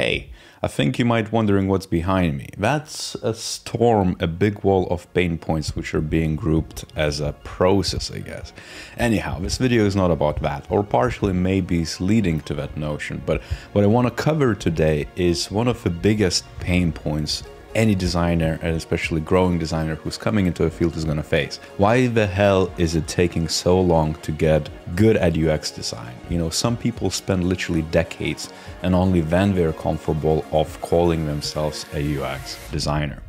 Hey, I think you might wondering what's behind me. That's a storm, a big wall of pain points which are being grouped as a process, I guess. Anyhow, this video is not about that, or partially maybe is leading to that notion, but what I want to cover today is one of the biggest pain points any designer, and especially growing designer who's coming into a field, is going to face. Why the hell is it taking so long to get good at UX design? You know, some people spend literally decades and only then they're comfortable of calling themselves a UX designer.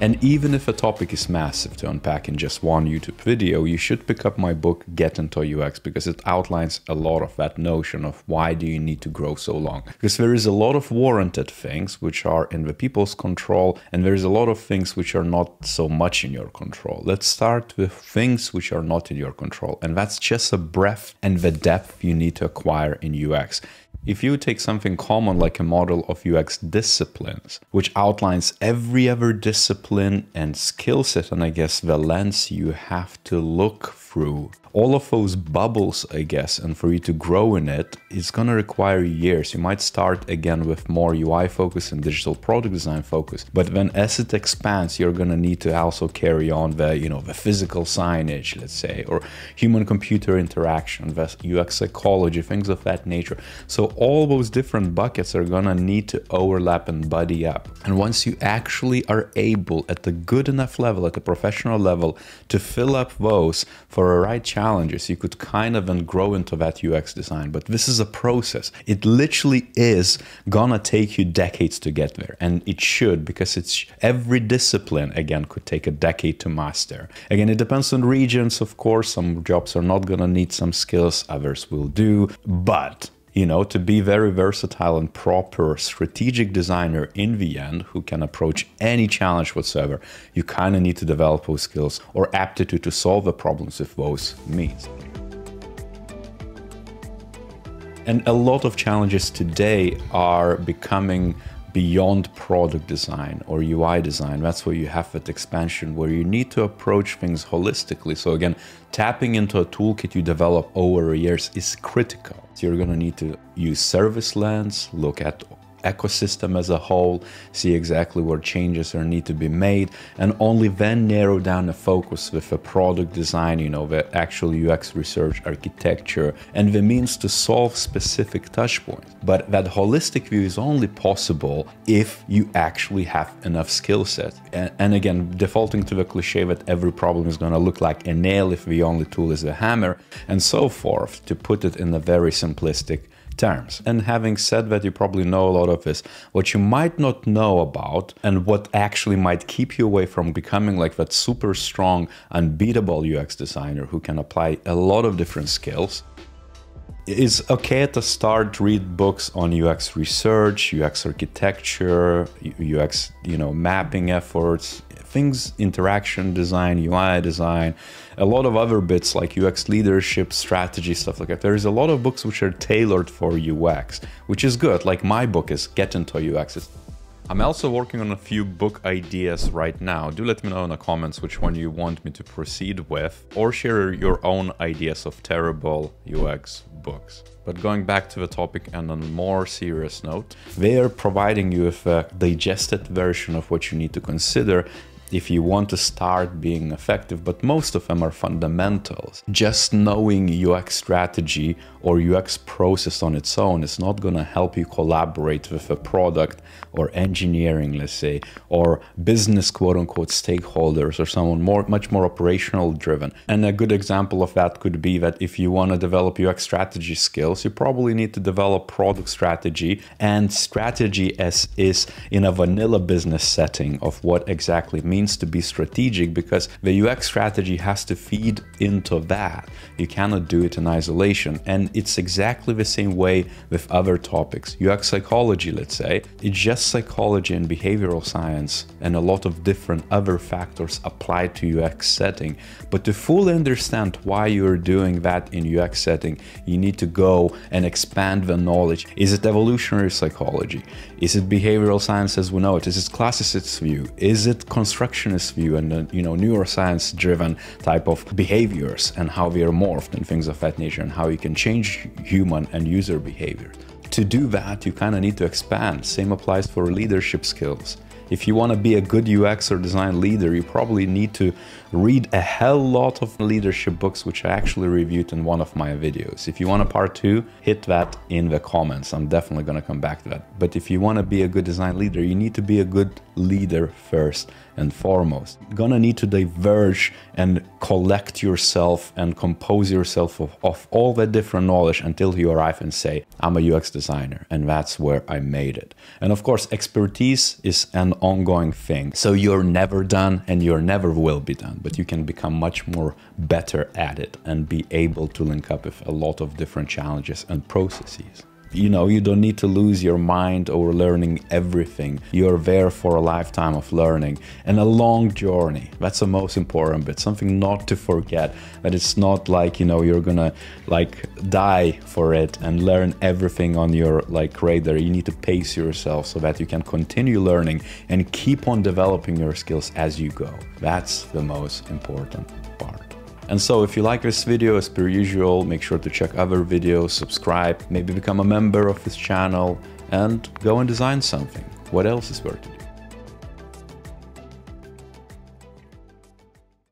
And even if a topic is massive to unpack in just one YouTube video, you should pick up my book, Get Into UX, because it outlines a lot of that notion of why do you need to grow so long. Because there is a lot of warranted things which are in the people's control, and there's a lot of things which are not so much in your control. Let's start with things which are not in your control, and that's just the breadth and the depth you need to acquire in UX. If you take something common like a model of UX disciplines, which outlines every other discipline and skill set, and I guess the lens you have to look through, all of those bubbles, I guess, and for you to grow in it, it's going to require years. You might start again with more UI focus and digital product design focus, but then as it expands, you're going to need to also carry on the, the physical signage, let's say, or human-computer interaction, the UX psychology, things of that nature. So all those different buckets are going to need to overlap and buddy up. And once you actually are able at the good enough level, at the professional level, to fill up those for the right challenges, you could kind of then grow into that UX design. But this is a process. It literally is gonna take you decades to get there, and it should, because it's every discipline again could take a decade to master. Again, it depends on regions, of course. Some jobs are not gonna need some skills, others will do, but to be very versatile and proper strategic designer in the end, who can approach any challenge whatsoever, you kind of need to develop those skills or aptitude to solve the problems with those means. And a lot of challenges today are becoming beyond product design or UI design. That's where you have that expansion where you need to approach things holistically. So again, tapping into a toolkit you develop over years is critical. So you're going to need to use service lens, look at ecosystem as a whole, see exactly where changes are need to be made, and only then narrow down the focus with a product design, the actual UX research, architecture, and the means to solve specific touch points. But that holistic view is only possible if you actually have enough skill set. And again, defaulting to the cliche that every problem is going to look like a nail if the only tool is a hammer, and so forth, to put it in a very simplistic terms. And having said that, you probably know a lot of this. What you might not know about, and what actually might keep you away from becoming like that super strong, unbeatable UX designer who can apply a lot of different skills, is okay at the start, read books on UX research, UX architecture, UX, mapping efforts, things, interaction design, UI design, a lot of other bits like UX leadership, strategy, stuff like that. There is a lot of books which are tailored for UX, which is good. Like my book is Get Into UX. I'm also working on a few book ideas right now. Do let me know in the comments which one you want me to proceed with, or share your own ideas of terrible UX books. But going back to the topic and on a more serious note, they are providing you with a digested version of what you need to consider if you want to start being effective, but most of them are fundamentals. Just knowing UX strategy or UX process on its own is not going to help you collaborate with a product or engineering, let's say, or business quote-unquote stakeholders, or someone much more operational driven. And a good example of that could be that if you want to develop UX strategy skills, you probably need to develop product strategy and strategy as is in a vanilla business setting of what exactly means to be strategic, because the UX strategy has to feed into that. You cannot do it in isolation. And it's exactly the same way with other topics. UX psychology, let's say, it's just psychology and behavioral science and a lot of different other factors applied to UX setting. But to fully understand why you're doing that in UX setting, you need to go and expand the knowledge. Is it evolutionary psychology? Is it behavioral science as we know it? Is it classicist view? Is it constructive constructionist view and the, neuroscience driven type of behaviors and how we are morphed and things of that nature and how you can change human and user behavior. To do that, you kind of need to expand. Same applies for leadership skills. If you want to be a good UX or design leader, you probably need to read a hell lot of leadership books, which I actually reviewed in one of my videos. If you want a part 2, hit that in the comments. I'm definitely going to come back to that. But if you want to be a good design leader, you need to be a good leader first and foremost. You're gonna need to diverge and collect yourself and compose yourself of all that different knowledge until you arrive and say, I'm a UX designer, and that's where I made it. And of course, expertise is an ongoing thing. So you're never done and you're never will be done, but you can become much more better at it and be able to link up with a lot of different challenges and processes. You don't need to lose your mind over learning everything. You're there for a lifetime of learning and a long journey. That's the most important bit. Something not to forget, that it's not like, you're gonna die for it and learn everything on your radar. You need to pace yourself so that you can continue learning and keep on developing your skills as you go. That's the most important part. And so if you like this video, as per usual, make sure to check other videos, subscribe, maybe become a member of this channel, and go and design something. What else is worth to do?